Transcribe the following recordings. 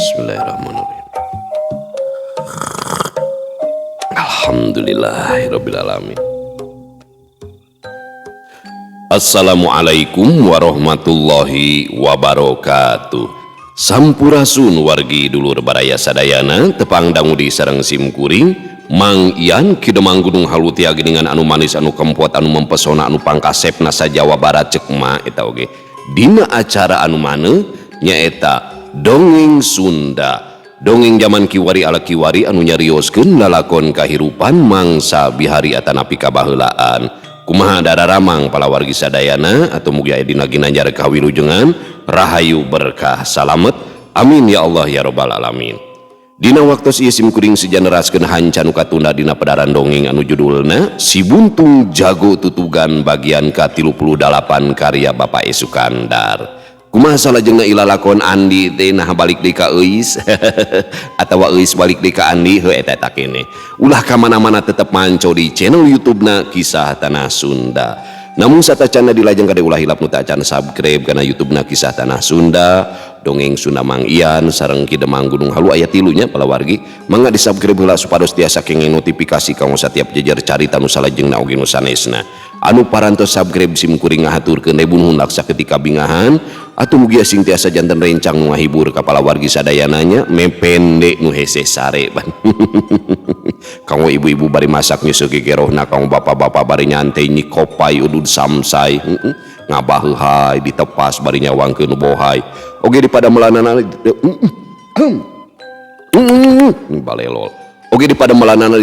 Bismillahirrahmanirrahim. Alhamdulillahirabbil alamin. Assalamualaikum warahmatullahi wabarakatuh. Sampurasun wargi dulur baraya sadayana tepang dangudi sareng simkuring Mang Ian kidemang gunung halutia geningan anu manis anu kempot anu mempesona anu pangkasep nasa Jawa Barat cekma eta oge dina acara anu maneh nyaeta dongeng Sunda. Dongeng zaman kiwari ala kiwari anu nyarioskeun lalakon kahirupan mangsa bihari atanapi kabaheulaan. Kumaha dararamang palawargi sadayana atau mugi aya dina ginanjar kawilujengan rahayu berkah salamet amin ya Allah ya rabbal alamin. Dina waktos ieu simkuring sejeneraskeun hancan katunda dina pedaran dongeng anu judulna Si Buntung Jago Tutugan bagian ka-38 karya Bapak Sukandar. Kumaha salajengna ilalakon Andi teh nah balik deui ka Euis atawa Euis balik deui ka Andi heuh eta kene. Ulah ka mana-mana tetep manco di channel YouTube-na Kisah Tanah Sunda. Namun satacana dilajeng kade ulah hilap nu teu acan subscribe kana YouTube-na Kisah Tanah Sunda, Dongeng Sunda Mang Ian sareng Kidemang Gunung Halu aya tilunya palawargi. Mangga di-subscribe heula supados tiasa kenging notifikasi kanggo satiap jejer carita nu salajengna oge nu sanesna. Anu parantos subscribe simkuring ngahaturkeun nuhun laksa ketika bingahan atuh mugi asing tiasa janten rencang nu ngahibur ka palawargi sadayananya mepende nu hese sare ban. Kanggo ibu-ibu bari masak nyeuseuk gegerosna, kanggo bapak-bapak bari nyantai nyi kopai udud samsai ngabaheuhai ditepas bari nyawangkeun nu bohay oge di padamelanana balelol oge di padamelanana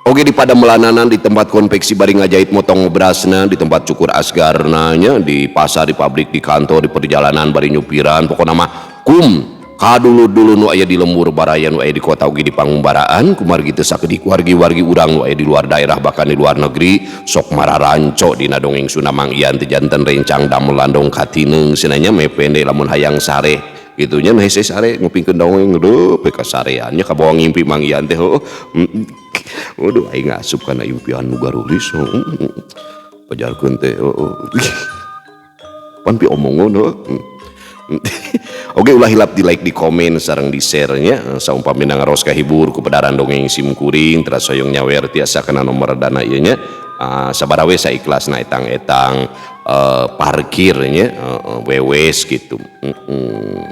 oge di padamelanana di tempat konveksi bari ngajahit motong berasna, di tempat cukur asgarna nya, di pasar, di pabrik, di kantor, di perjalanan bari nyupiran, pokona mah kum kadulu-dulu nu aya di lembur baraya nu aya di kota ugi di pangumbaraan kumargi teu sakedik wargi-wargi urang nu aya di luar daerah bahkan di luar negeri sok mararanco dina dongeng Sunda Mang Ian teh janten rencang damel landong katineung cenanya mepende lamun hayang sare gitunya hese sare ngupingkeun dongeng deuh pe kasarean nya kabawa ngimpi Mang Ian teh waduh aing asup kana impian nu garulis pajarkeun teh pan pi omongon oke ulah hilap di like di komen sareng di share nya saumpamina ngaros kahibur ku pedaran dongeng simkuring teras hoyong nyawer tiasa kana nomor dana ieu nya sabaraha we saikhlasna etang-etang parkir nya wewes gitu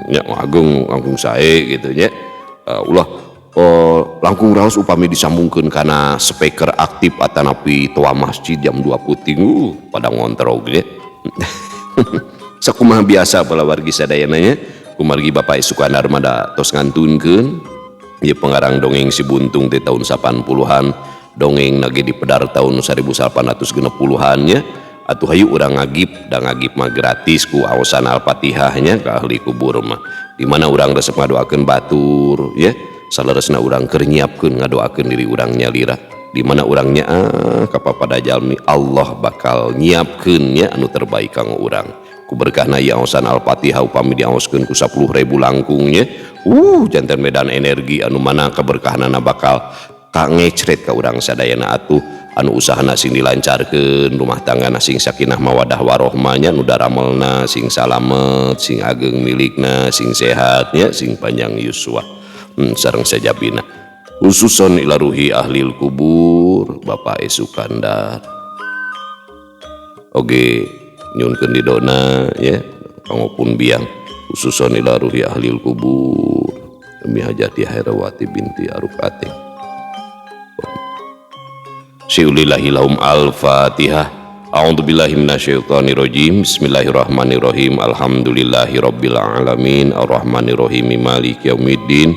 nya agung sae gitu nya ulah langkung raos upami disambungkeun kana speaker aktif atanapi toa masjid jam 2 puting pada ngontrol ge sakumaha biasa palawargi sadayana nya kumargi Bapak Sukandar mada tos ngantunkeun ieu pengarang dongeng Si Buntung teh tahun 80-an dongeng nage di pedar tahun 1860-an nya atuh hayu urang ngagip da ngagip mah gratis ku aosan Al-Fatihah nya ka ahli kubur mah di mana urang resep ngadoakeun batur ya saleresna urang keur nyiapkeun ngadoakeun diri urang nyalira di mana urangnya ka papada jalmi Allah bakal nyiapkeun nya anu terbaik kanggo urang ku berkahna ieu aosan Al-Fatihah upami diaoskeun ku 10.000 langkungnya janten medan energi anu mana keberkahanana bakal ka ngecret ka urang sadayana atuh anu usahana sing dilancarkeun rumah tanggana sing sakinah mawadah warohmah nya nu daramelna sing salamet sing ageng milikna sing sehat nya sing panjang yuswa sareng sajabina khususon ila ruhi ahlil kubur Bapak Sukandar oge nyunkeun didona ya pangopun biang khususon ila ruhi ahlil kubur demi hajati Hairawati binti Arufati Syulillahilahum al-Fatihah. A'udzubillahi minasyaitonirrajim. Bismillahirrahmanirrahim. Alhamdulillahirabbil alamin arrahmanirrahim maliki yaumiddin.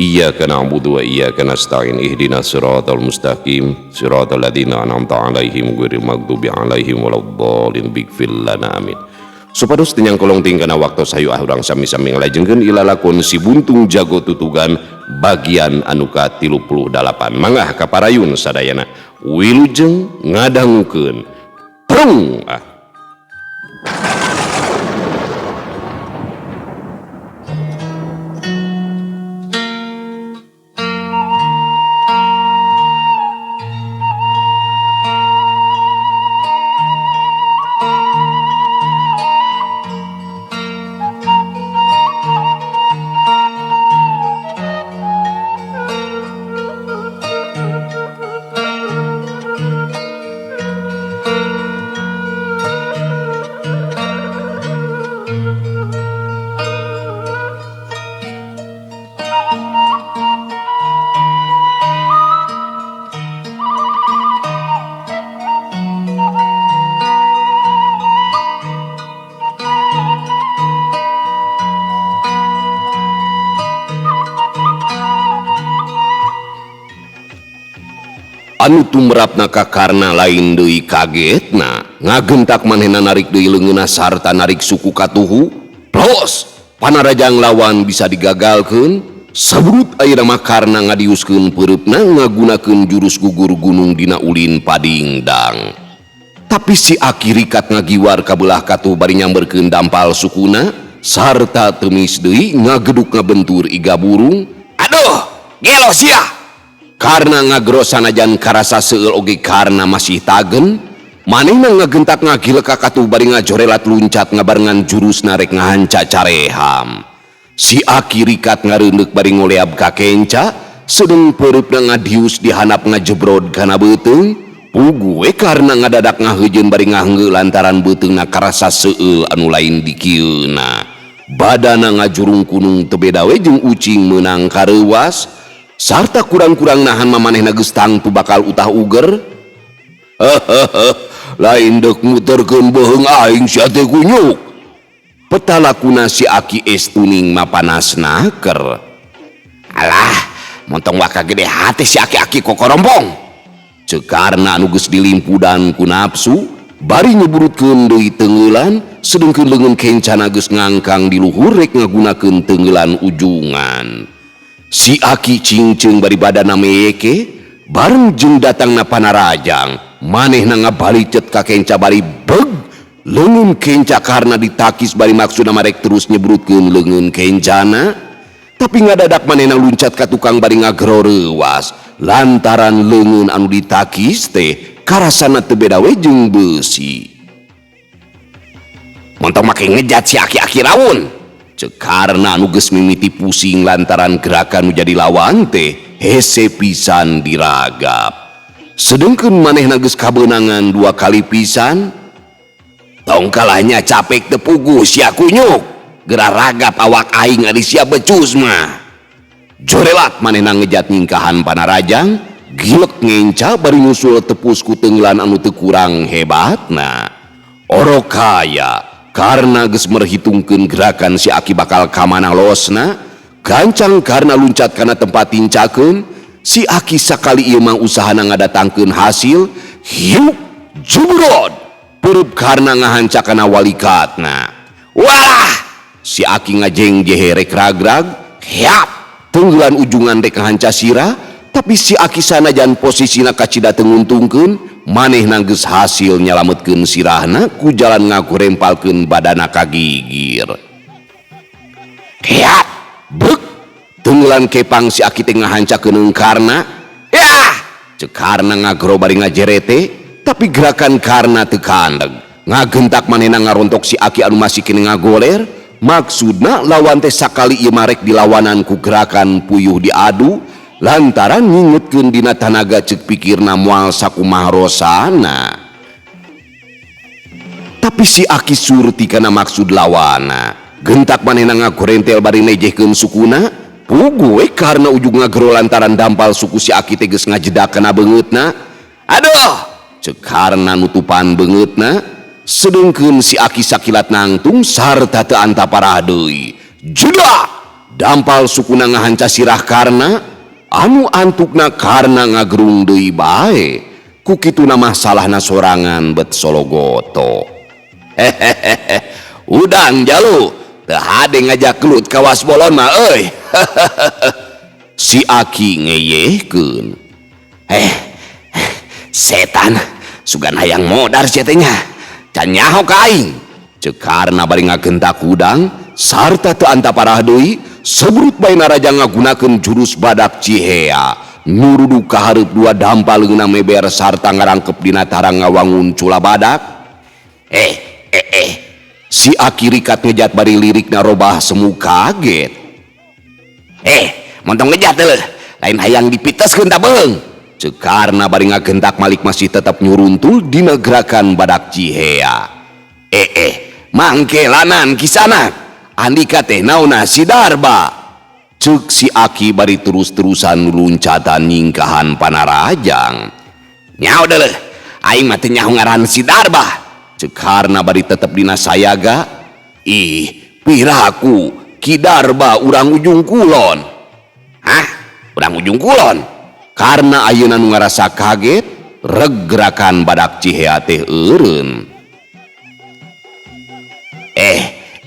Iyyaka na'budu wa iyyaka nasta'in ihdinas siratal mustaqim siratal ladzina an'amta 'alaihim ghairil maghdubi 'alaihim waladdallin bighfir lana amin. Supados tinyang kolong tingkana waktu sayu urang sami-sami ngalajengkeun ilalakon Si Buntung Jago Tutugan bagian anu ka-38 mangga kaparayun sadayana wilujeng ngadangukeun prung anu tumrapna ka karna lain deui kagetna ngagentak manehna narik deui leungeunna sarta narik suku katuhu plos panarajang lawan bisa digagalkeun sabrut ayeuna mah karna ngadiuskeun peureupna ngagunakeun jurus gugur gunung dina ulin padingdang. Tapi si Aki rikat ngagiwar ka belah katuh bari nyamberkeun dampal sukuna sarta temis deui ngageduk ngabentur iga burung. Aduh gelo sia karena ngagros sanajan karasa seueur oge karna masih tagen manehna ngagentak ngagilek ka katuh bari ngajorelat luncat ngabarengan jurus narek ngahanca careham. Si Aki rikat ngareundek bari ngoleab ka kenca sedeng peureupna ngadius dihanap ngajebrod kana beuteung pugu we karna ngadadak ngaheujeun bari ngahengge lantaran beuteungna karasa seueur anu lain di kieuna. Badana ngajurung kunung teu beda we jeung ucing meunang kareuwas sarta kurang-kurang nahan mamanehna geus tangtu bakal utah uger. Lain deuk muterkeun beuheung aing sia teh kunyuk. Petalakuna si Aki estuning mapanasna keur. Alah, montong waka gede hate si Aki-aki kokorompong. Cekarna anu geus dilimpudan ku nafsu, bari nyeburutkeun deui teungeulan, sedengkeun leungeun kencana geus ngangkang di luhur rek ngagunakeun teungeulan ujungan. Si Aki cingceung bari badanna meyeke, bareng jeung datangna panarajang, manehna ngabalicet ka kenca bari beg. Leungeun kenca karna ditakis bari maksudna marek terus nyebrutkeun leungeun kencana, tapi ngadadak manehna luncat ka tukang bari ngagero reuwas lantaran leungeun anu ditakis teh karasana teu beda we jeung beusi. Montong make ngejat si Aki-aki rawun ceuk karna anu geus mimiti pusing lantaran gerakan nu jadi lawan teh hese pisan diragap. Sedengkeun manehna geus kabeunangan 2 kali pisan tong kalahnya capek tepugu sia kunyuk geura ragap awak aing ari sia becus mah. Jorelat manehna ngejat nyingkahan panarajang gilek ngenca bari nyusul tepus ku teungeulan anu teu kurang hebatna. Orokaya karna geus merhitungkeun gerakan si Aki bakal kamana losna gancang karna luncat kana tempat tincakeun si Aki sakali ieu mah usahana ngadatangkeun hasil hiup jubrod peureub karna ngahanca kana walikatna. Walah si Aki ngajeng jehe rek ragrag hiap teungeulan ujungan rek ngahanca sirah tapi si Aki sanajan posisina kacida teu nguntungkeun manehna geus hasil nyalametkeun sirahna ku jalan ngagorempalkeun badana ka gigir. Hiap beuk teungeulan kepang si Aki teh ngahancakeun eungkarna yah ceuk karna ngagero bari ngajerete tapi gerakan karna teu kandeg ngagentak manehna ngarontok si Aki anu masih kene ngagoler maksudna lawan teh sakali ieu marek dilawanan ku gerakan puyuh diadu lantaran ngingetkeun dina tanaga ceuk pikirna moal sakumaha rosana. Tapi si Aki surti kana maksud lawana gentak manehna ngagorentel bari nejehkeun sukuna pugu we karna ujung ngagero lantaran dampal suku si Aki teh geus ngajedak kana beungeutna. Aduh ceuk karna nutupan beungeutna sedengkeun si Aki sakilat nangtung sarta teu antaparah deui jedak dampal sukuna ngahanca sirah karna anu antukna karna ngagerung deui bae ku kituna mah salahna sorangan bet sologoto. Hehehe udang jalu teu hade ngajak gelut kawas bolon mah euy. Si Aki ngeyehkeun setan sugan hayang modar sia teh nya can nyaho ka aing ceuk karna bari ngagentak udang sarta teu antaparah deui sebrut bae naraja ngagunakeun jurus badak cihea nurudu ka hareup 2 dampal leungeunna meber sarta ngarangkep dina tarang ngawangun cula badak. Si Aki rikat ngejat bari lirikna robah semu kaget. Montong ngejat teuh lain hayang dipiteskeun ta beung ceuk karna bari ngagentak malik masih tetap nyuruntul dina gerakan badak cihea. Mangke lanan kisanak andika teh naonna si Darba ceuk si Aki bari terus-terusan luncatan nyingkahan panarajang. Nyaho deuleuh aing mah teu nyaho ngaran si Darba ceuk karna bari tetep dina sayaga. Ih piraku Ki Darba urang ujung kulon. Hah urang ujung kulon karena ayeuna nu ngarasa kaget reg gerakan badak Cihea teh eureun.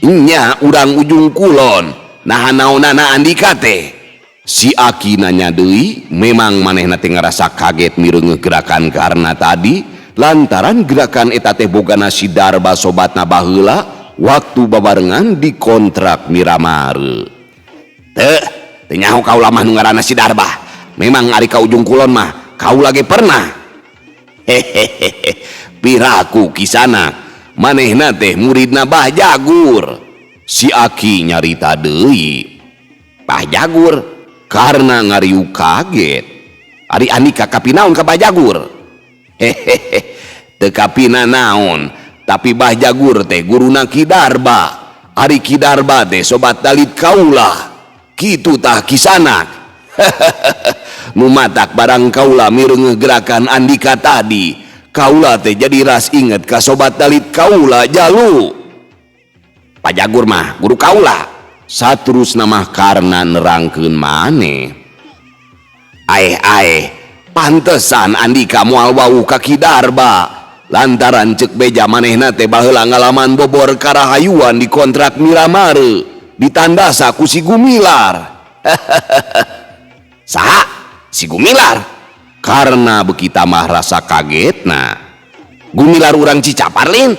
Nya urang ujung kulon nah naonana Andika teh. Si Aki nanya deui, memang manehna teh ngarasa kaget mireungeun gerakan karena tadi lantaran gerakan eta teh bogana si Darba sobatna baheula waktu babarengan di kontrak Miramare. Teu nyaho kaula mah nu ngaranna si Darba. Memang ari ka ujung kulon mah kaula ge pernah. Hehehe, piraku Kisanak, manehna teh muridna Bah Jagur. Si Aki nyarita deui. Bah Jagur karena ngariu kaget. Ari Andika kapinaon ka Bah Jagur? Hehehe, teu kapina naon, tapi Bah Jagur teh guruna Ki Darba. Ari Ki Darba teh sobat dalit kaula. Kitu tah Kisanak. Nu matak barang kaula mireungeun gerakan Andika tadi, kaula teh jadi ras inget ka sobat dalit kaula Jalu. Pak Jagur mah guru kaula. Saterusna mah karena nerangkeun maneh. Pantesan Andika moal wau ka Ki Darba lantaran cek beja manehna teh baheula ngalaman bobor karahayuan di kontrak Miramare ditandasa ku si Gumilar. Saha? Si Gumilar? Karena bekita mah rasa kagetna. Gumilar urang Cicapar lin?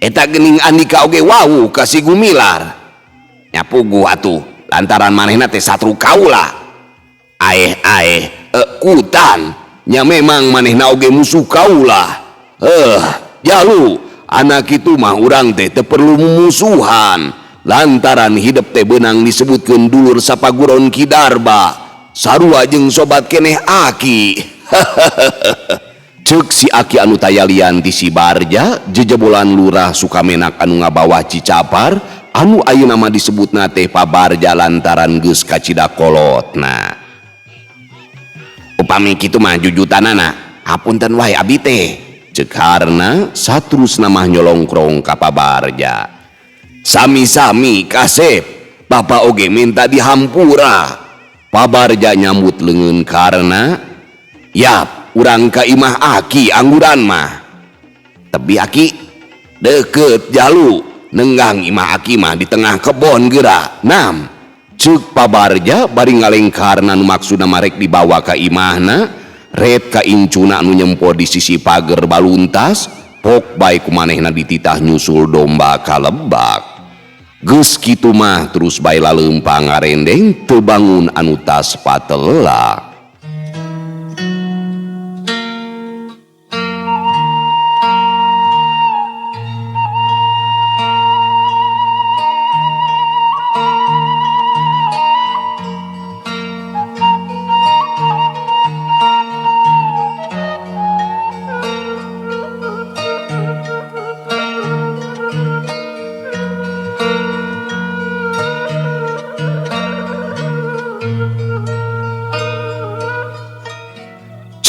Eta geuning Andika oge wau ka si Gumilar. Nyapugu atuh lantaran manehna teh satru kaula. Kutan nya memang manehna oge musuh kaula. Jalu anak itu mah urang teh teu perlu mumusuhan lantaran hidup teh beunang disebutkeun dulur sapaguron Ki Darba sarua jeung sobat keneh Aki. Cek si Aki anu tayalian ti si Barja jejebolan lurah Sukamenak anu ngabawah Cicapar anu ayeuna mah disebutna teh Pabarja lantaran geus kacida kolotna. Upami kitu mah jujutanana hapunten wae abi teh, cek harna saterusna mah nyolongkrong ka Pabarja. Sami-sami Kasep, Bapak oge minta dihampura. Pabarja nyambut leungeun karena yap urang ka imah Aki angguran mah. Tebi Aki deket Jalu nenggang imah Aki mah di tengah kebon geura. Nam cek Pabarja bari ngalengkarna nu maksudna marek dibawa ka imahna red ka incuna anu nyempo di sisi pager baluntas pok bae kumanehna dititah nyusul domba ka lebak. Geus kitu mah terus bae laleumpang ngarendeng teu bangun anu tas patelak.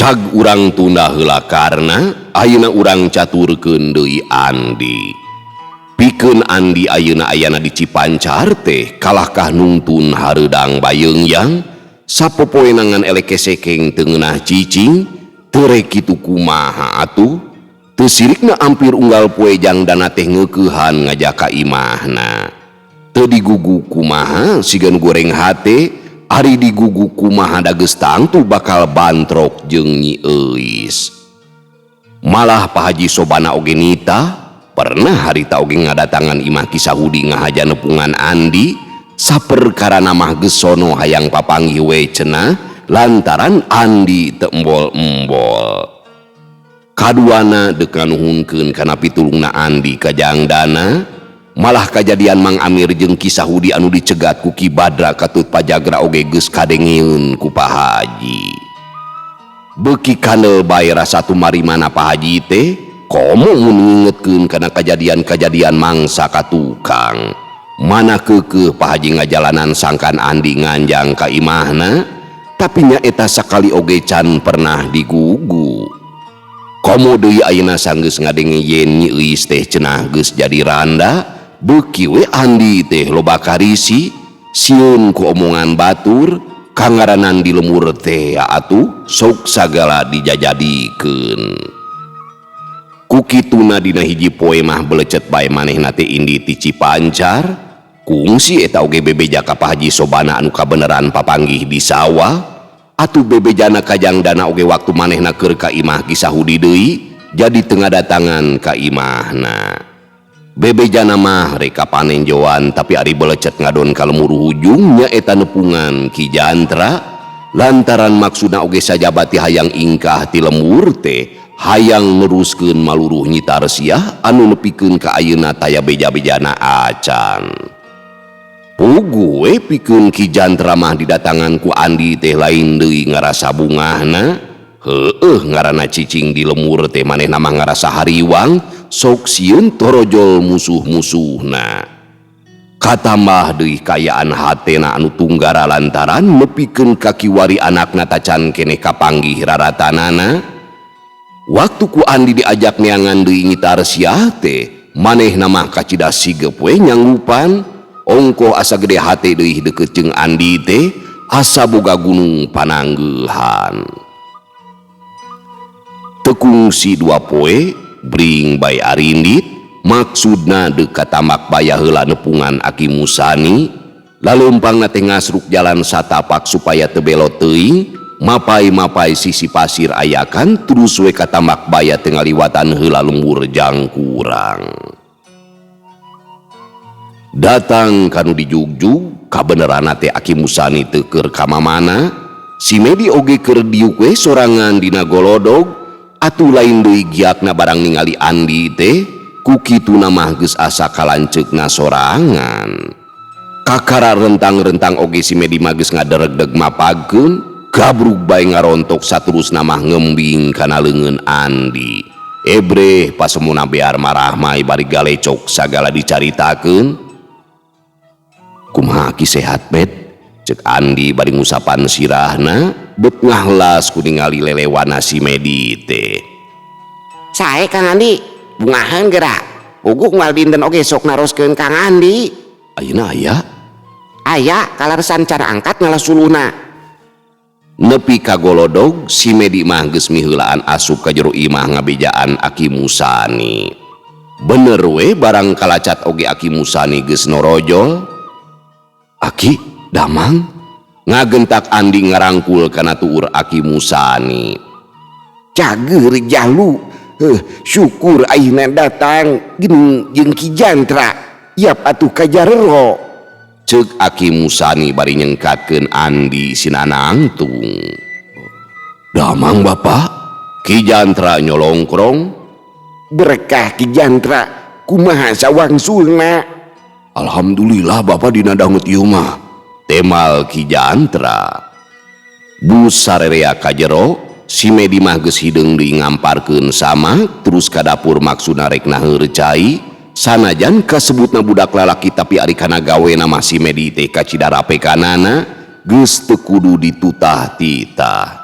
Cag urang tunda heula karena ayeuna urang caturkeun deui Andi. Pikeun Andi ayeuna ayana di Cipancar teh kalahkah nungtun hareudang bayeungyang sapopoenangan eleke sekeng teu ngeunah cicing teu rek kitu kumaha atuh. Teu sirikna ampir unggal poe jangdana teh ngeukehan ngajak ka imahna. Teu digugu kumaha sigan goreng hate ari digugu kumaha dageus tangtu bakal bantrok jeung Nyi Euis. Malah Pak Haji Sobana oge nita pernah harita oge ngadatangan imah Kisahudi ngahaja nepungan Andi saperkarana mah geus sono hayang papanggih we cenah lantaran Andi teu embol-embol. Kaduana deuk nganuhunkeun kana pitulungna Andi ka jangdana. Malah kejadian Mang Amir jeung Kisahudi anu dicegat ku Ki Badra Katut Pajagra oge geus kadengieun ku Pak Haji. Beuki kandel bae rasa tumarimana Pak Haji teh komo mun ngingetkeun kana kejadian-kejadian mangsa ka tukang. Mana keukeuh Pak Haji ngajalanan sangkan Andi nganjang ka imahna tapi nya eta sakali oge can pernah digugu. Komo deui ayeuna sanggeus ngadengieun Nyi Euis teh cenah geus jadi randa. Beuki we Andi teh loba karisi sieun ku omongan batur kangaranan di lemur teh atuh sok sagala dijajadikeun. Kukituna dina hiji poe mah belecet bae manehna teh indi ti Cipancar, kungsi eta oge bebeja ka Pak Haji Sobana anu kabeneran papanggih di sawah, atuh bebejana kajang dana oge waktu manehna keur ka imah Kisahudi deui, jadi tengah datangan ka imahna. Bebejana mah reka panenjoan tapi ari belecet ngadon ka lemur hujung nyaeta nepungan Ki Jantra, lantaran maksudna oge sajabati hayang ingkah ti lemur teh hayang neruskeun maluruh Nyi Tarsiah anu nepikeun ka ayeuna taya beja-bejana acan. Pugu we pikeun Ki Jantra mah didatangan ku Andi teh lain deui ngarasa bungahna, heueuh ngaranna cicing di lemur teh manehna mah ngarasa hariwang sok sieun torojol musuh-musuhna. Katambah deui kayaan hatena anu tunggara lantaran nepikeun ka kiwari anakna tacan keneh kapanggih raratanana. Waktu ku Andi diajak neangan deui Nyi Tarsiah teh manehna mah kacida sigep we nyanggupan, ongkoh asa gede hate deui deukeut jeung Andi teh asa boga gunung pananggehan. Tekungsi dua poe bring bae arindit, maksudna deuk katamak baya heula nepungan Aki Musani, laleumpangna teh ngasruk jalan satapak supaya teu belot teuing, mapai-mapai sisi pasir ayakan terus we katamak baya teu ngaliwatan heula lembur jangkurang. Datang kanu dijugjug kabeneranna teh Aki Musani teu keur kamamana, si Medi oge keur diuk we sorangan dina golodog, atuh lain deui giakna barang ningali Andi teh kukituna mah geus asa kalanceukna sorangan. Kakara rentang-rentang oge si Medi mah geus ngaderegdeg mapagkeun, gabrug bae ngarontok saterusna mah ngembing kana leungeun Andi. Ebreh pasemuna bear marah mah bari galecok sagala dicaritakeun. Kumaha Ki sehat bet? Cek Andi bari ngusapan sirahna, bet ngahlas ku ningali lelewana si Medi teh. Sae Kang Andi, bungahan gerak. Uguk moal dinten oge sok naroskeun Kang Andi. Ayeuna aya? Aya kalarsan cara angkat ngalasuluna. Nepi ka golodog si Medi mah geus miheulaan asup ka jero imah ngabejaan Aki Musani. Bener we barang kalacat oge Aki Musani geus norojol. Aki, damang? Ngagentak Andi ngarangkul kana tuur Aki Musani. Cager jalu, syukur ayeuna datang geuning jeung Ki Jantra. Yap atuh kajarero. Ceuk Aki Musani bari nyengkatkeun Andi sinanangtung. Damang Bapak? Ki Jantra nyolongkrong. Berkah Ki Jantra, kumaha sawangsulna? Alhamdulillah Bapak dina dangut ieu mah. Temal Ki Jantra. Bus sarerea ka jero, si Medi mah geus hideung deui ngamparkeun sama terus ka dapur maksudna rek naheureuh cai, sanajan kasebutna budak lalaki tapi ari kana gawena mah si Medi teh ka cidarape kanana geus teu kudu ditutah-titah.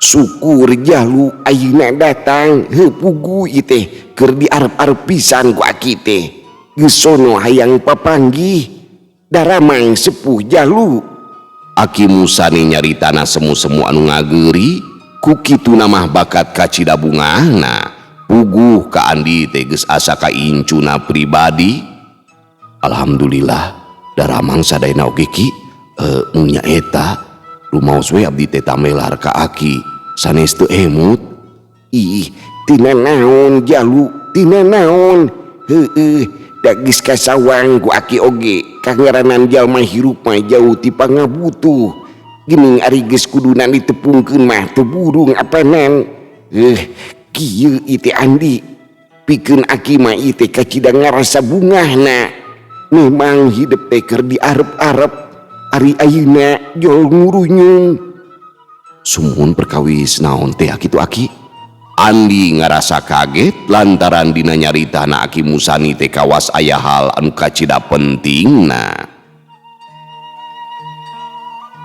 Syukur jalu ayeuna datang, pugu ieu teh keur diarep-arep pisan ku Aki teh. Geus sono hayang papanggih, daramang sepuh jalu. Aki Musani nyaritana semu-semu anu ngageuri, kukituna mah bakat kacida bungahna, puguh ka Andi teh geus asa kaincuna pribadi. Alhamdulillah, daramang sadayana oge Ki, nya eta rumaos we abdi teh tamelar ka Aki, sanes teu emut. Ih, tina naon jalu, tina naon. Da geus kasawang ku Aki oge, kangaranan jalma hirup mah jauh ti pangabutuh. Geuning ari geus kuduna ditepungkeun mah teu burung apanan. Kieu ieu teh Andi, pikeun Aki mah ieu teh kacida ngarasa bungahna. Memang hidup teh keur diarep-arep, ari ayeuna jol ngurunyung. Sumuhun perkawis naon teh kitu Aki? Andi ngarasa kaget lantaran dina nyaritana Aki Musani teh kawas aya hal anu kacida pentingna.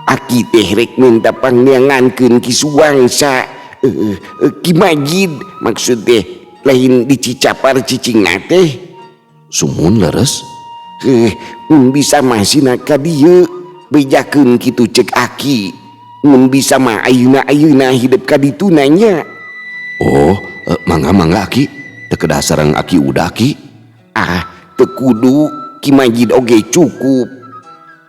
Aki teh rek minta pangneangankeun Ki Suwangsa, Ki Majid maksud teh lain dicicapar cicingna teh. Sumuhun leres. Mun bisa masina ka dieu bejakeun kitu cek aki mun bisa mah ayeuna hidup ka ditu nanya. Oh, mangga Aki, teu kedah sareng Aki udah Ki. Teu kudu Ki Majid oge cukup.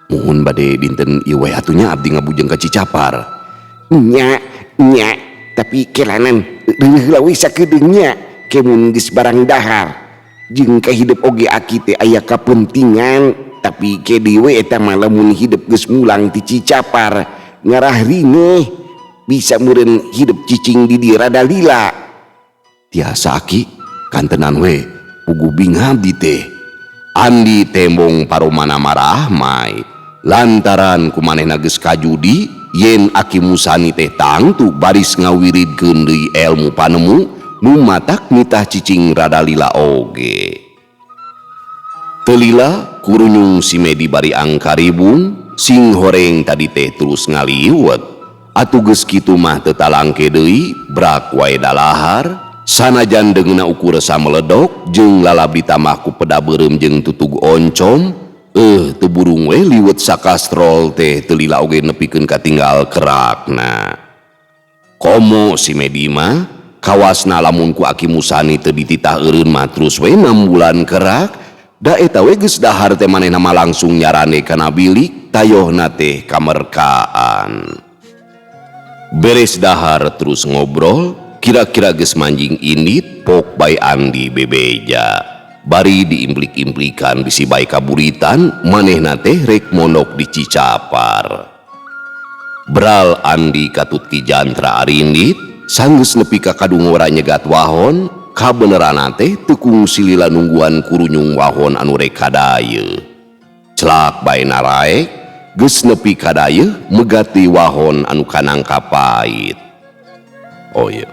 Muhun bade dinten ieu we atunya abdi ngabujeng ka Cicapar. Nya tapi kelanan heula we sakedeungnya ke mun geus barang dahar. Jeung ka hidup oge aki teh aya kapentingan, tapi ke dewe eta mah lamun hidup geus mulang ti Cicapar ngarah rineh bisa meureun hidup cicing di dieu rada lila. Tiasa Aki, kantenan we pugu binga abdi teh. Andi tembong paromana marah mai lantaran kumanehna geus kajudi yen Aki Musani teh tangtu baris ngawiridkeun deui elmu panemu nu matak nitah cicing rada lila oge. Telila kurunyung si Medi bari angkaribung sing horeng tadi teh terus ngaliwet. Atuh geus kitu mah teu talangke deui brak wae dalahar sanajan deungeuna ukur sameledok jeung lalabdi tamah ku peda beureum jeung tutug oncom. Teu burung we liwet sakastrol teh telila oge nepikeun katinggal kerakna. Komo si Medi mah kawasna lamun ku Aki Musani teu dititah eureun mah terus we 6 bulan kerak da eta we geus dahar teh manehna mah langsung nyarane kana bilik tayohna teh kamerkaan. Beres dahar terus ngobrol kira-kira geus manjing indit pok bae Andi bebeja bari diimplik-implikan bisi bae kaburitan manehna teh rek mondok di Cicapar. Bral Andi katut Ki Jantra arindit sanggeus nepi ka kadungora nyegat wahon kabeneran teh teu kungsi lila nungguan kurunyung wahon anu rek kadayeuh. Celak bae naraek geus nepi kadayeuh megati wahon anu kanangka pait. Oh iya,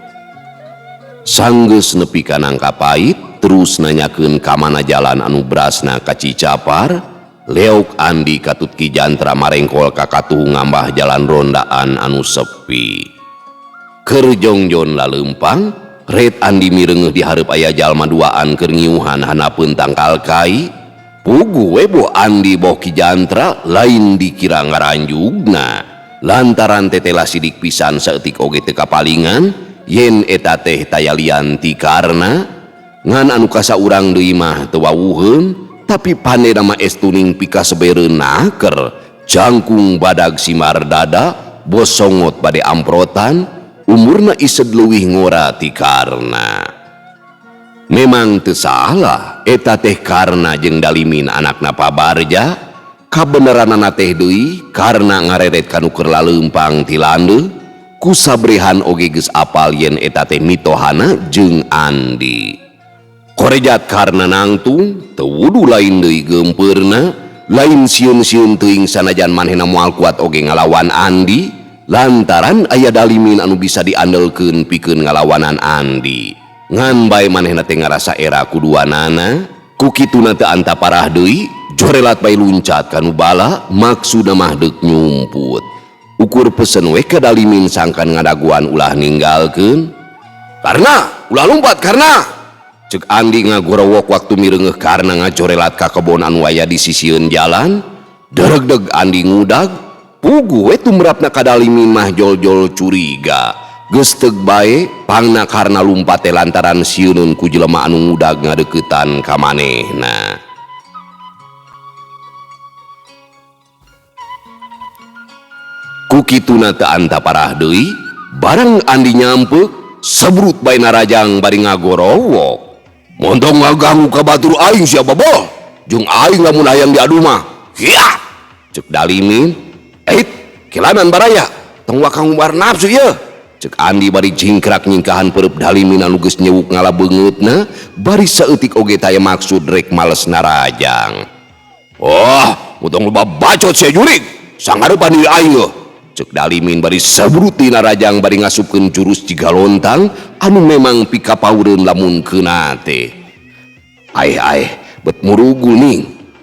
sanggeus nepi kanangka pait terus nanyakeun ka mana jalan anu berasna ka Cicapar. Leok Andi katut Ki Jantra marengkol ka katuh ngambah jalan rondaan anu sepi. Keur jongjon laleumpang ret Andi mireungeuh di hareup aya jalma duaan keur ngiuhan hanapeun tangkal kai. Pugu we boh Andi boh Ki Jantra lain dikira ngaranjugna lantaran tetela sidik pisan saeutik oge teu kapalingan yen eta teh tayalian ti karna ngan anu kasaurang deui mah teu wawuheun tapi panena mah estuning pika sebeureun naker jangkung badag simar dada bos songot bade amprotan umurna ised leuwih ngora ti karna. Memang teu salah eta teh karna jeung Dalimin anakna Pabarja. Kabeneranana teh deui karna ngareret kanu keur laleumpang ti landeu ku sabrehan oge geus apal yen eta teh mitohana jeung Andi. Korejat karna nangtung teu wudu lain deui gempeurna lain sieun-sieun teuing sanajan manehna moal kuat oge ngalawan Andi lantaran aya Dalimin anu bisa diandelkeun pikeun ngalawanan Andi. Ngan bae manehna teh ngarasa era kuduanana ku kituna teu anta parah deui jorelat bae luncat kanu bala maksudna mah deuk nyumput. Ukur pesen we ka Dalimin sangkan ngadaguan ulah ninggalkeun. Karna ulah lompat karna cek Andi ngagorowok waktu mireungeuh karna ngajorelat ka kebon anu aya di sisieun jalan. Deregdeg Andi ngudag pugu we tumrapna ka Dalimin mah jol-jol curiga geus teug bae pangna karna lumpat teh lantaran sieunun ku jelema anu ngudag ngadeuketan ka manehna. Ku kituna teu anta parah deui bareng Andi nyampeuk sebrut bae narajang bari ngagorowok. Montong ngaganggu ka batur aing sia boboh jeung aing lamun hayang diadu mah hiat cek Dalimin. Kilanan baraya tong wakang umbar nafsu ya cek Andi bari jingkrak nyingkahan pereup Dalimin anu geus nyewuk ngalabeungeutna bari saeutik oge taya maksud rek males narajang. Oh mutong loba bacot sia jurig sangareupan diri aing yeuh cek Dalimin bari sabrut di narajang bari ngasupkeun jurus Cigalontang anu memang pikapaureun lamun keuna teh. Aih bet murugul ning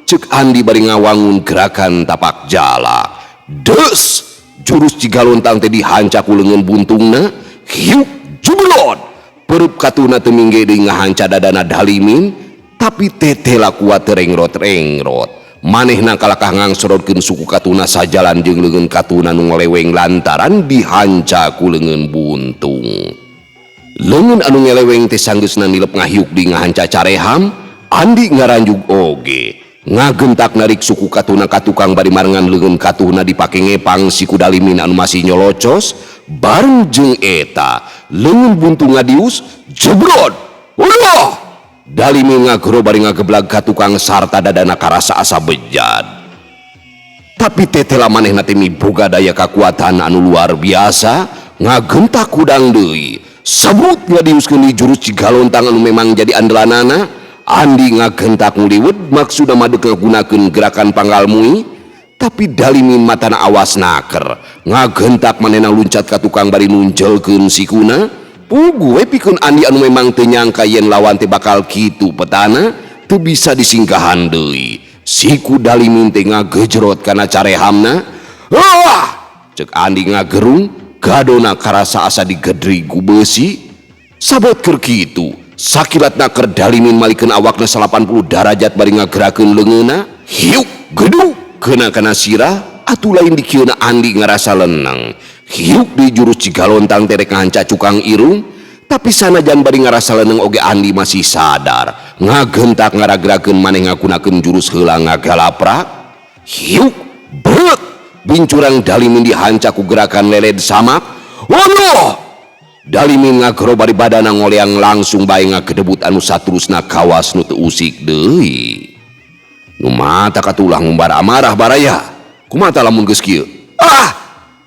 cek Andi bari ngawangun gerakan tapak jala. Des jurus Cigalontang teh dihanca ku leungeun buntungna hiuk jublon pereup katuna teu mingge deui ngahanca dadana Dalimin tapi tetela kuat rengrot-rengrot manehna kalakah ngangsorotkeun suku katuna sajalan jeung leungeun katuna nu ngeleweng lantaran dihanca ku leungeun buntung. Leungeun anu ngeleweng teh sanggeusna nilep ngahiuk di ngahanca Careham, Andi ngaranjug oge ngagentak narik suku katuna ka tukang bari marengan leungeun katuhna dipake ngepang si ku Dalimin anu masih nyolocos. Bareng jeung eta leungeun buntung ngadius jebrod. Ulah Dalimin ngagero bari ngageblag ka tukang sarta dadana karasa asa bejad. Tapi tetela manehna teh miboga daya kakuatan anu luar biasa ngagentak kudang deui. Sabut ngadiuskeun di jurus Cigalontang anu memang jadi andalanana. Andi ngagentak nguliwet maksudna madeg ngagunakeun gerakan panggalmui. Tapi Dalimin matana awas naker ngagentak manehna luncat ka tukang bari nunjelkeun sikuna. Pugu we pikeun Andi anu memang teu nyangka yen lawan teh bakal kitu petana teu bisa disinggahan deui. Siku Dalimin teh ngagejrot kana Carehamna. "Ah!" Cek Andi ngagerung, gadona karasa asa digedri ku besi. Sabot keur kitu, sakilatna keur Dalimin malikeun awakna 80 derajat bari ngagerakeun leungeunna. Hiuk gedung keuna kana sirah, atuh lain di kieuna Andi ngarasa lenang. Hiuk di jurus Cigalontang terek ngahanca cukang irung. Tapi sanajan bari ngarasa lenang oge Andi masih sadar. Ngagentak ngaragerakeun maneh ngagunakeun jurus heula ngagalaprak. Hiuk beut bincurang Dalimin dihanca ku gerakan leled samak. Waduh! Dalimin ngagero bari badana ngoleang langsung bae ngagedebut anu saterusna kawas nu teu usik deui. Nu mata katulah ngumbara amarah baraya. Kumaha lamun geus kieu? Ah!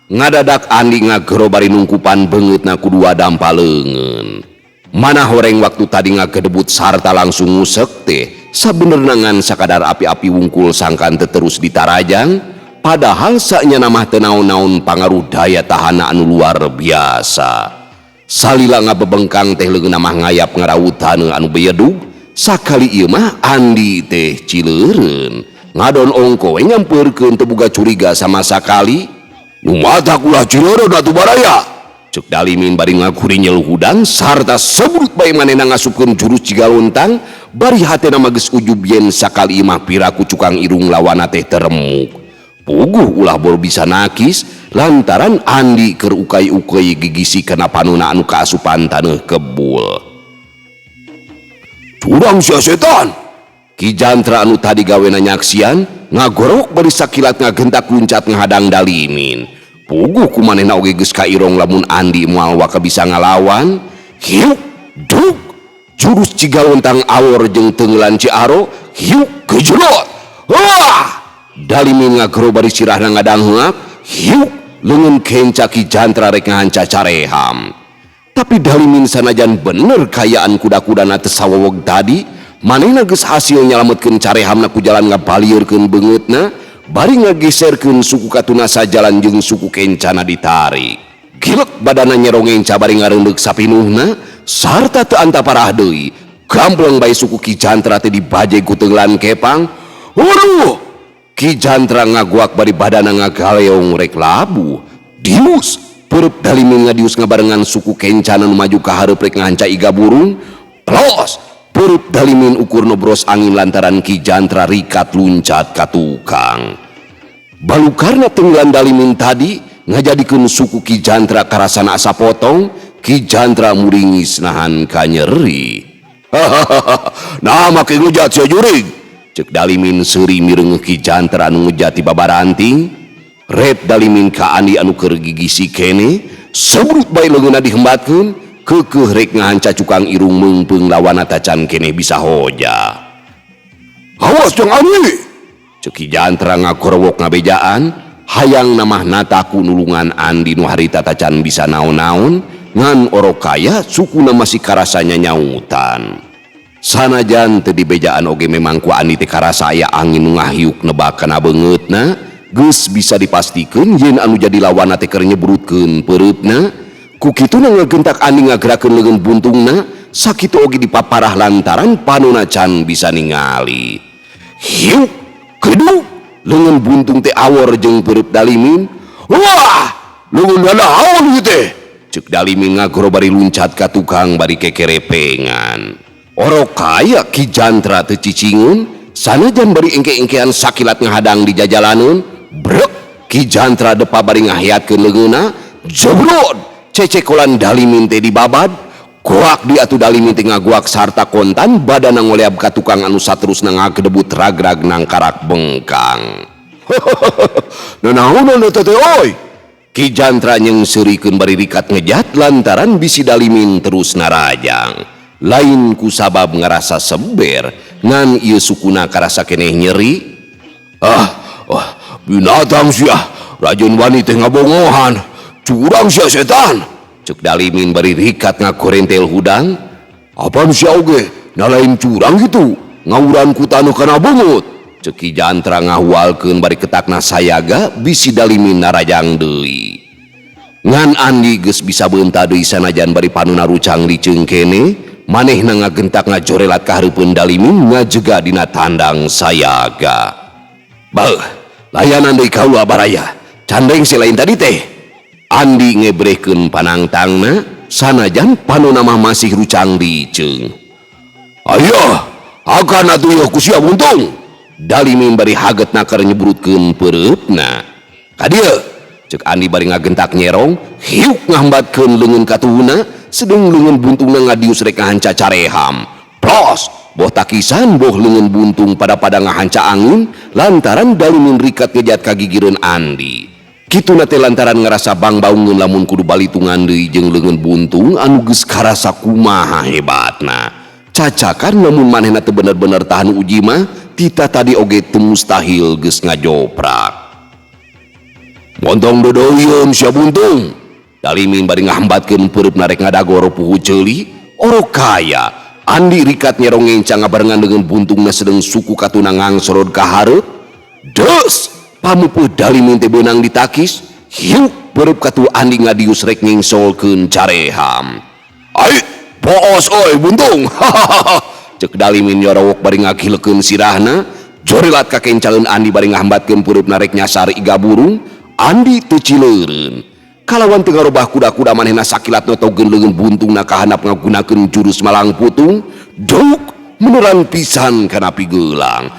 Ngadadak Andi ngagero bari nungkupan beungeutna ku dua dampa leungeun. Mana horeng waktu tadi ngagedebut sarta langsung ngusek teh sabenerna ngan sakadar api-api wungkul sangkan teu terus ditarajang, padahal saknya namah teu naon-naon pangaruh daya tahana anu luar biasa. Salila ngabebengkang teh leungeunna mah ngayap ngarawutan anu beyedug. Sakali ieu mah Andi teh cileureun ngadon ongko we nyampeurkeun teu boga curiga sama sakali. Nu mata kulah cileureun atuh baraya, cek Dalimin bari ngaguri nyelhudang sarta sebrut bae manehna ngasupkeun jurus Cigalontang. Bari hatena mah geus ujub yen sakali ieu mah piraku cukang irung lawanna teh teremuk. Puguh ulah bor bisa nakis lantaran Andi keur ukay-ukay gigisi kana panuna anu kaasupan taneuh kebul. "Curang sia setan!" Ki Jantra anu tadi gawena nyaksian ngagorok bari sakilat ngagentak luncat ngahadang Dalimin. Puguh ku manehna oge geus kairong lamun Andi moal waka bisa ngalawan. Hiuk dug jurus Cigalontang awor jeung teungeulan Ciaro. Hiuk gejrot. Wah! Dalimin ngagero bari sirahna ngadangheuk. Hiuk leungeun kenca Ki Jantra rek ngahanca Careham. Tapi Dalimin sanajan bener kayaan kuda-kudana teu sawowog tadi, manehna geus hasil nyalametkeun Carehamna ku jalan ngabalieurkeun beungeutna, bari ngageserkeun suku katuna sajalan jeung suku kencana ditarik. Gilek badana nyerongenca bari ngareundeg sapinuhna, sarta teu antaparah deui. Gambleng bae suku Ki Jantra teh dibajeg ku teungeulan kepang. Waduh! Ki Jantra ngaguak bari badana ngagaleong rek labu. Dius perep Dalimin ngadius ngabarengan suku kencana nu maju ka hareup rek ngahanca iga burung. Plos perep Dalimin ukur nobros angin lantaran Ki Jantra rikat luncat ka tukang. Balukarna teungeulan Dalimin tadi ngajadikeun suku Ki Jantra karasana asa potong. Ki Jantra muringis nahan ka nyeri. "Nah make ngejat sia jurig," cek Dalimin seuri mireng Ki Jantra anu ngejati babaranting. Red Dalimin ka Andi anu keur gigisi kene, sebrut bae leungeunna dihembatkeun, keukeuh rek ngahanca cukang irung meungpeung lawanna tacan kene bisa hoja. "Awas jeung Andi!" cek Ki Jantra ngagorowok ngabejaan, hayang namah nataku nulungan Andi nu harita tacan bisa naon-naon, ngan orokaya sukuna masih karasanya nyautan. Sanajan teu dibejaan oge memang ku Andi teh karasa aya angin nu ngahiuk nebak kana beungeutna, geus bisa dipastikeun yen anu jadi lawanna teh keur nyebrutkeun peureupna. Ku kituna ngagentak Andi ngagerakeun leungeun buntungna, sakitu oge dipaparah lantaran panuna can bisa ningali. Hiuk keduk leungeun buntung teh awor jeung peureub Dalimin. "Wah, leungeun naon ieu teh?" cek Dalimin ngagoro bari luncat ka tukang bari kekerepengan. Orokaya Ki Jantra teu cicingeun, sanajan bari engke-engkean sakilat ngahadang di jajalaneun, brek Ki Jantra depa bari ngahiatkeun leungeunna, jebrod cecekolan Dalimin teh dibabad, goak di atuh Dalimin teh ngaguak sarta kontan badana ngoleab ka tukang anu saterusna ngagedebut ragrag nang karak bengkang. Nanaon anu teh oi? Ki Jantra nyengseurikeun bari rikat ngejat lantaran bisi Dalimin terus narajang. Lain ku sabab ngarasa seber ngan ieu sukuna karasa keneh nyeri. Binatang sia, Rajon Wani teh ngabongohan, curang sia setan. Cek Dalimin bari rikat ngakorentel hudang. Apaan sia oge, nalain curang gitu, ngawuran ku tanu kana bungut. Cek Ki Jantra ngahualkeun bari ketakna sayaga bisi Dalimin narajang deui. Ngan Andi geus bisa beunta deui sanajan bari panuna rucang liceung kene, manehna ngagentak ngajorelat ka hareupeun Dalimin ngajega dina tandang sayaga. Beuh, layanan deui kaula baraya, candeng si lain tadi teh. Andi ngebrehkeun panangtangna sanajan panuna mah masih rucang liceung. Ayo, akan atuh yeuh ku sia buntung. Dalimin bari hagetna keur nyebrutkeun peureupna. Kadieu, cek Andi bari ngagentak nyerong, hiuk ngambatkeun leungeun katuhuna, sedeng leungeun buntungna ngadius rek ngahanca careham. Plos, boh takisan boh leungeun buntung pada ngahanca angin lantaran Dalimin rikat ngejat ka gigireun Andi. Kituna teh lantaran ngerasa bang baungeun lamun kudu balitungan deui jeung leungeun buntung anu geus karasa kumaha hebatna. Cacakan lamun manehna teu bener-bener tahan uji mah tita tadi oge teu mustahil geus ngajoprak. Montong dodoyeun sia buntung. Dalimin bari ngahambatkeun peureupna rek ngadagor puhu ceuli, orok kaya. Andi rikat nyerong ngencang ngabarengan dengan buntungna sedeng suku katuna ngangsorod ka hareup. Deus, pamupuh Dalimin teh beunang ditakis, hiuk peureub katu Andi ngadius rek ngingsolkeun careham. Ai, poos oi buntung. Cek Dalimin nyorowok bari ngagilekeun sirahna, jorelat ka kencaleun Andi bari ngahambatkeun peureupna rek nyasar iga burung. Andi teu cileureun. Kalawan teu ngarobah kuda-kuda manehna sakilat notogeun leungeun buntungna kahandap ngagunakeun jurus malang putung, duk meneran pisan kana pigeulang.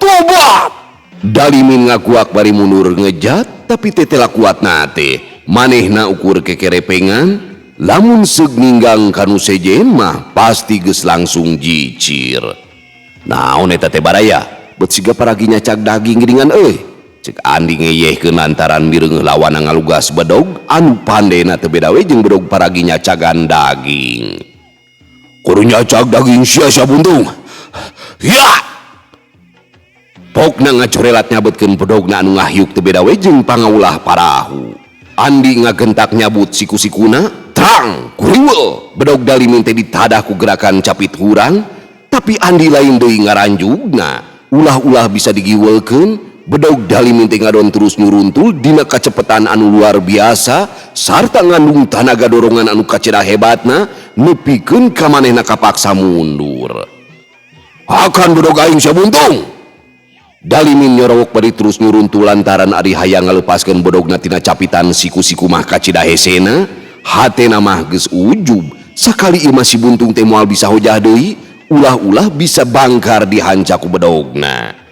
Tobat! Dalimin ngaguak bari mundur ngejat, tapi tetela kuatna teh manehna ukur kekerepengan, lamun seug ninggang kanu sejen mah pasti geus langsung jicir. Naon eta teh baraya? Bet siga paragi nyacag daging geuningan euy. Cek Andi ngeyehkeun lantaran mireung lawan ngalugas bedog anu pandena teu beda we jeung bedog paragi nyacagan daging. Kudu nyacag daging sia buntung. Ya! Pokna ngacorelat nyabetkeun bedogna anu ngahiuk teu beda we jeung pangaulah parahu. Andi ngagentak nyabut siku-sikuna, trang, kuriweuh. Bedog Dalimin teh ditadah ku gerakan capit hurang, tapi Andi lain deui ngaranjugna. Ulah-ulah bisa digiweukeun. Bedog Dalimin teh ngadon terus nyuruntul dina kacepetan anu luar biasa sarta ngandung tanaga dorongan anu kacedah hebatna nepikeun ka manehna kapaksa mundur. Akan bedog aing sia buntung. Dalimin nyorowok bari terus nyuruntul lantaran ari hayang ngalepaskeun bedogna tina capitan siku-siku mah kacedah hesena, hatena mah geus ujub. Sakali ieu masih buntung teh moal bisa hojah deui, ulah-ulah bisa bangkar dihanca ku bedogna.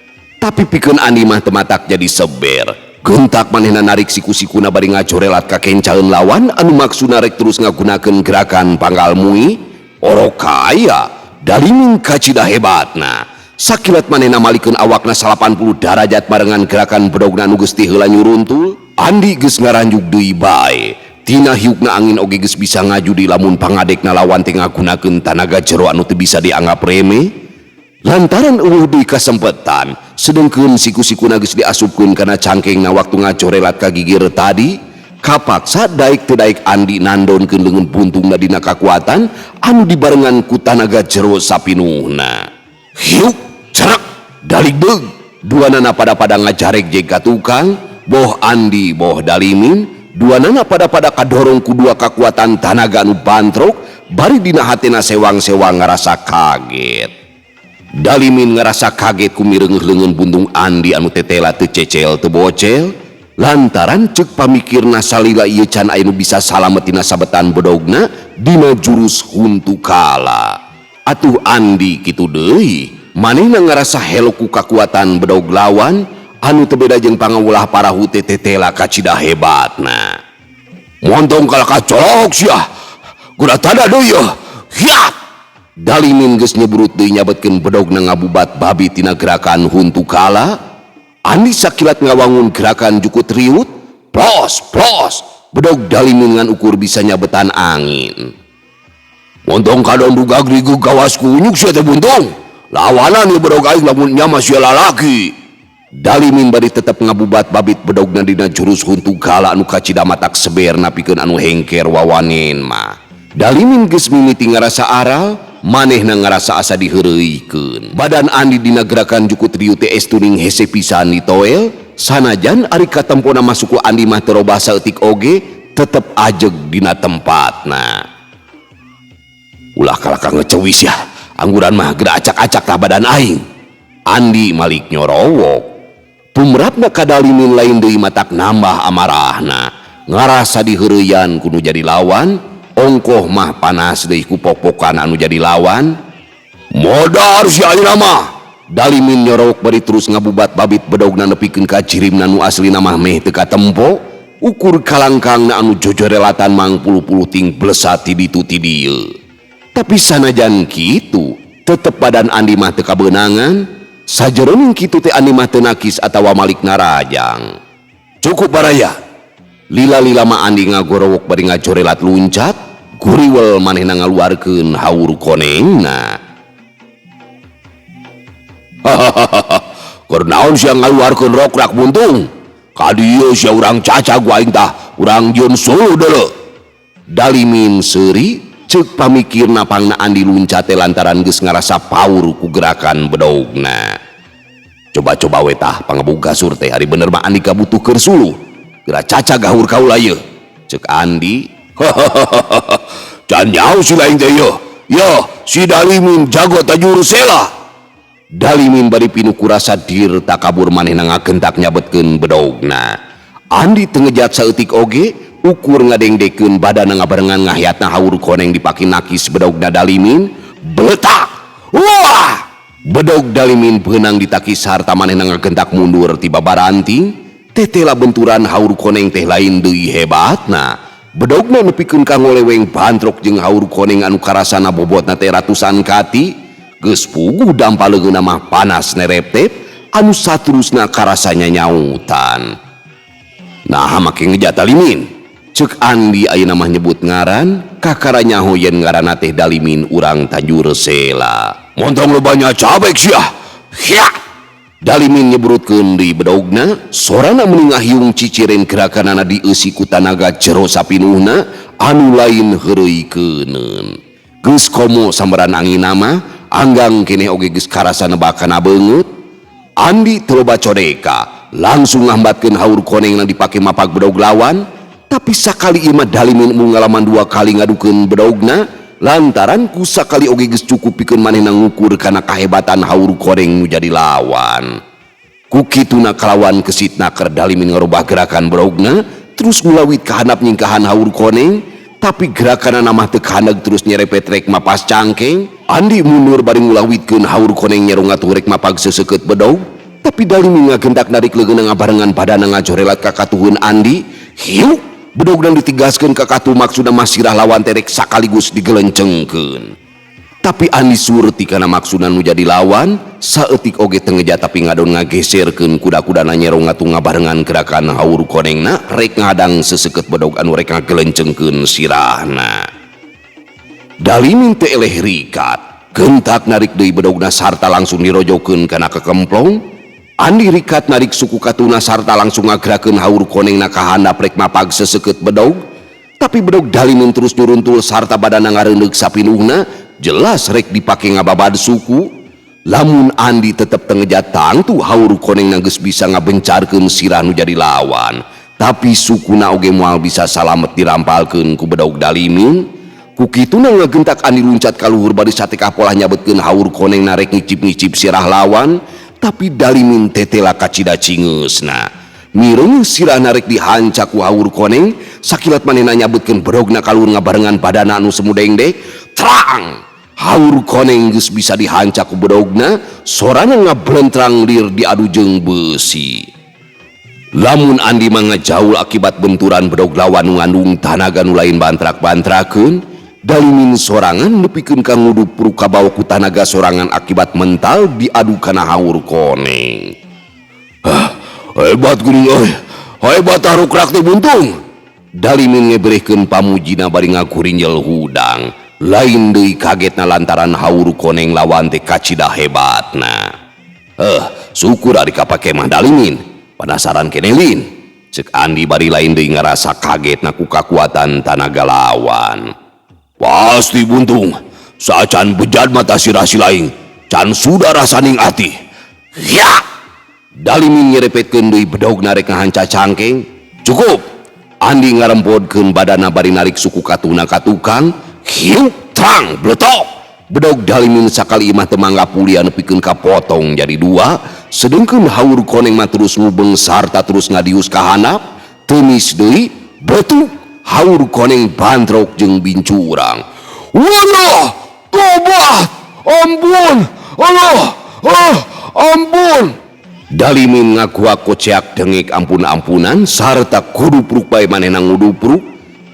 Tapi pikeun Andi mah teu matak jadi seber. Gentak manehna narik siku-sikuna bari ngacorelat ka kencaeun lawan anu maksudna rek terus ngagunakeun gerakan panggal mui. Orok kaya, Dalimin kacidah hebatna. Sakilat manehna malikeun awakna 80 derajat barengan gerakan bedogna anu geus ti heula nyuruntul. Andi geus ngaranjuk deui bae. Tina hiukna angin oge geus bisa ngaju di lamun pangadekna lawan teh ngagunakeun tanaga jero anu teu bisa dianggap remeh. Lantaran eueuh deui kasempetan, sedengkeun siku-sikuna geus diasupkeun kana cangkengna waktu ngacorelat ka gigir tadi, kapaksa daek teu daek Andi nandonkeun leungeun buntungna dina kakuatan anu dibarengan ku tanaga jero sapinuhna. Hiuk, cerak, dalik deug, duanana pada-pada ngajarek jeg ka tukang, boh Andi boh Dalimin, duanana pada-pada kadorong ku dua kakuatan tanaga anu bantrok, bari dina hatena sewang-sewang ngarasa kaget. Dalimin ngerasa kaget ku mireung leungeun buntung Andi anu tetela teu cecel teu bocel lantaran ceuk pamikirna salila ieu can aya nu bisa salamet tina sabetan bedogna dina jurus huntu kala. Atuh Andi kitu deui manehna ngarasa heloku kakuatan bedog lawan anu teu beda jeung pangawulah parahu tetela kacida hebatna. Montong kala kacolok sia kuda tanda deui hiat. Dalimin geus nyebrut deui nyabetkeun bedogna ngabubat babi tina gerakan huntu kala. Andi sakilat ngawangun gerakan jukut riut plos bedog Dalimin ngan ukur bisa nyabetan angin. Montong kadon duga grigu gawas kunyuk sia teh buntung lawanan ieu bedog aing lamun nya mah sia lalaki. Dalimin bari tetep ngabubat babit bedogna dina jurus huntu kala anu kacida matak seber napikeun anu hengker wawanen mah. Dalimin geus mimiti ngarasa aral, manehna ngarasa asa diheureuikeun. Badan Andi dina gerakan jukut riu teh estuning hese pisan ditoel, sanajan ari katempona masuk ku Andi mah teu robah saeutik oge, tetep ajeg dina tempatna. Ulah kalaka ngecewis ya, angguran mah geura acak-acak tah badan aing. Andi malik nyorowok. Tumrapna ka Dalimin lain deui matak nambah amarahna, ngarasa diheureuyan kudu jadi lawan, ongkoh mah panas deui ku pok-pokan anu jadi lawan. Modar si ayeuna mah. Dalimin nyorowok bari terus ngabubat babit bedogna nepikeun ka cirimna nu aslina mah meh teu katempo, ukur kalangkangna anu jojorelatan mangpulu-pulu ting blesat ti ditu ti dieu. Tapi sanajan kitu, tetep badan Andi mah teu kabeunangan. Sajeroning kitu teh Andi mah teu nakis atawa malik narajang. Cukup baraya. Lila-lila mah Andi ngagorowok bari ngajorelat luncat, guriwel manehna ngaluarkeun haur konengna. Hahaha, keur naon sia ngaluarkeun rokrak buntung? Ka dieu sia urang cacag aing tah, urang jieun sulu deuleu. Dalimin seuri ceuk pamikirna pangna Andi luncat teh lantaran geus ngarasa paur ku gerakan bedogna. Coba-coba we tah pangaboga sur teh ari bener mah Andi kabutuh keur suluh. Geura cacag gahur kaula ieu. Ceuk Andi. Can nyaho si lain teh yeuh. Yo, si Dalimin jago tajur sela. Dalimin bari pinu kurasa dir takabur manehna ngagentak nyabetkeun bedogna. Andi teu ngejat saeutik oge, ukur ngadengdekeun badanna ngabarengan ngahiatna haur koneng dipake nakis bedogna Dalimin. Beletak. Wah! Bedog Dalimin beunang ditakis harta manehna ngagentak mundur ti babaranting. Tetela benturan haur koneng teh lain deui hebatna. Bedogna nepikeun ka ngoleweng bantrok jeung haur koneng anu karasana bobotna teh ratusan kati. Geus puguh dampaleunna mah panas nereptep anu saterusna karasanya nyautan. Nah make ngejat Dalimin. Ceuk Andi ayeuna mah nyebut ngaran, kakara nyaho yen ngaranna teh Dalimin urang tajur sela. Montong lobanya cabek sia. Hya. Dalimin nyebrutkeun deui bedogna, sorana meuning ahyung ciciren gerakanana dieusi ku tanaga jero sapinuhna anu lain heureuykeuneun. Geus komo sambaran anginna mah anggang keneh oge geus karasa nebakana beungeut. Andi teu loba codeka, langsung ngambatkeun haur konengna dipake mapag bedog lawan, tapi sakali ieu mah Dalimin mung ngalaman 2 kali ngadukeun bedogna, lantaran ku sakali oge geus cukup pikeun manehna ngukur kana kahebatan haur koneng nu jadi lawan. Ku kituna kalawan kesitna keur Dalimin ngarubah gerakan bedogna, terus ngulawit ka handap nyingkahan haur koneng, tapi gerakanna mah teu kahandeg terus nyerepet rek mapas cangkeng. Andi mundur bari ngulawitkeun haur koneng nyerong atuh rek mapag seseukeut bedog, tapi Dalimin ngagentak narik leungeunna ngabarengan badanna ngajorelat ka katuhun Andi. Hiu! Bedogna ditigaskeun ka katuh maksudna mah sirah lawan terek sakaligus digelencengkeun. Tapi Andi surti kana maksudna nu jadi lawan, saeutik oge teu ngejat tapi ngadon ngageserkeun kuda-kudana nyerong atuh ngabarengan gerakan haur konengna rek ngadang seseukeut bedog anu rek ngagelencengkeun sirahna. Dalimin teh eleh rikat, gentak narik deui bedogna sarta langsung dirojokeun kana kekemplong. Andi rikat narik suku katuna sarta langsung ngagerakeun haur konengna ka handap rek mapag seseukeut bedog. Tapi bedog Dalimin terus nyuruntul sarta badanna ngareundeuk sapinuhna, jelas rek dipake ngababad suku. Lamun Andi tetep teu ngejat tangtu haur konengna geus bisa ngabencarkeun sirah nu jadi lawan, tapi sukuna oge moal bisa salamet dirampalkeun ku bedog Dalimin. Ku kituna ngagentak Andi luncat ka luhur bari satekah polah nyabetkeun haur konengna rek ngicip-ngicip sirah lawan. Tapi Dalimin tetela kacida cingeusna. Mireng sirah narek dihancak ku haur koneng, sakilat manehna nyabutkeun bedogna kalur ngabarengan badanna anu semudengdek. Terang! haur koneng geus bisa dihancak ku bedogna sorana ngablentrang lir diadu jeung besi. Lamun Andi mah ngajaul akibat benturan bedog lawan nu ngandung tanaga nu lain bantrak-bantrakeun, Dalimin sorangan nepikeun ka ngudupru kabawa ku tanaga sorangan akibat mental diadu kana haur koneng. Hebat geuning euy, hebat harukrak teh buntung. Dalimin ngeberehkeun pamujina bari ngakurinjel hudang, lain deui kagetna lantaran haur koneng lawan teh kacida hebatna. Syukur ari kapake mah Dalimin, penasaran keneh lin. Cek Andi bari lain deui ngarasa kagetna ku kakuatan tanaga lawan. Pasti buntung, sacan bejat mata sirah silaing, can sudah rasaning ati. Ya! Dalimin nyerepetkeun deui bedog narek ngahanca cangkeng. Cukup. Andi ngarempodkeun badana bari narik suku katuna ka tukang. Hiu trang bletok. Bedog Dalimin sakali imah teu mangga pulia nepikeun kapotong jadi dua, sedengkeun haur koneng mah terus ngubeng sarta terus ngadius ka handap. Teunis deui betuk. Haur koneng bantrok jeung bincurang. Walah, tobat, ampun, Allah, ampun. Dalimin ngakuak koceak dengek ampun-ampunan sarta kudupruk bae manehna ngudupruk.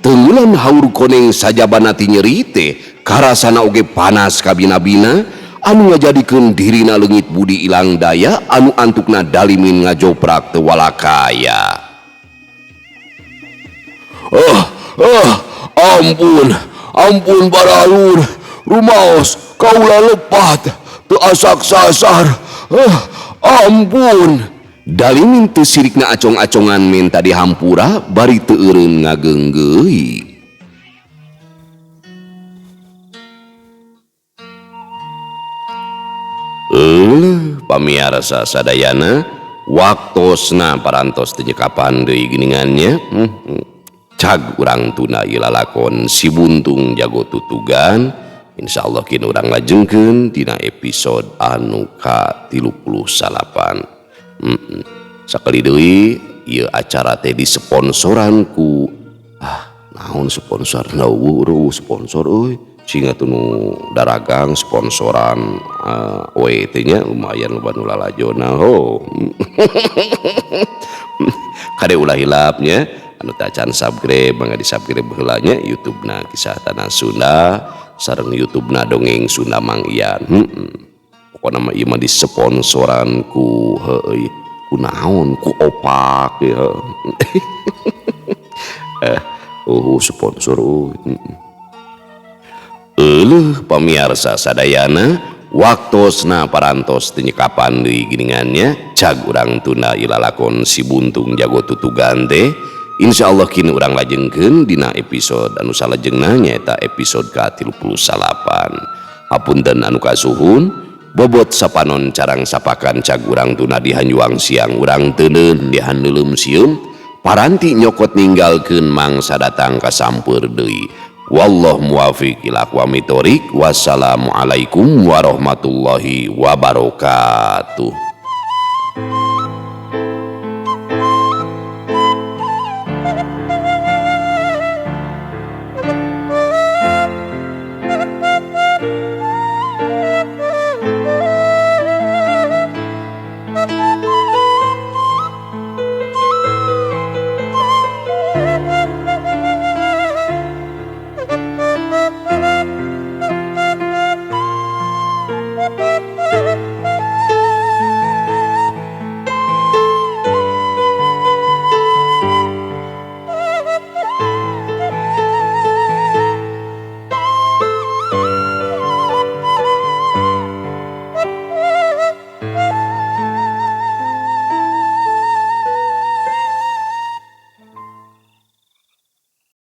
Teulan haur koneng sajabana ti nyeri teh karasana oge panas kabina-bina anu ngajadikeun dirina leungit budi ilang daya anu antukna Dalimin ngajoprak teu walakaya. Ampun Baralur, rumaos kaula lepat teu asak sasar. Ampun. Dalimin teu sirikna acong-acongan menta dihampura bari teu eureun ngageunggeui. Pamiarsa sadayana waktosna parantos teu nyekapan deui geuningannya. Cag urang tuna ieu lalakon si buntung jago tutugan. Insyaallah kini urang lajengkeun dina episode anu ka-38. Sakali deui ieu acara teh disponsoran ku naon sponsor naueuh sponsor euy singa teu nu daragang sponsoran we teh nya lumayan loba nu lalajonna kade ulah hilapnya. Anu tacan subscribe mangga di subscribe heula nya YouTube-na Kisah Tanah Sunda sareng YouTube-na Dongeng Sunda Mang Ian. Pokona mah ieu mah disponsoran ku ku naon ku opak ya. Sponsor pamiarsa sadayana waktosna parantos teu nyekapan deui geuningannya cag urang tuna ilalakon si buntung jago tutugan teh. Insyaallah kini urang lajengkeun dina episode anu salajengna nyaeta episode ka-38. Hapunten anu kasuhun, bobot sapanon carang sapakan cag urang tuna dihanjuang siang urang teuneun dihaneuleum sieum, paranti nyokot ninggalkeun mangsa datang kasampeur deui. Wallahu muwaffiq ila aqwamit thoriq. Wassalamualaikum warahmatullahi wabarakatuh.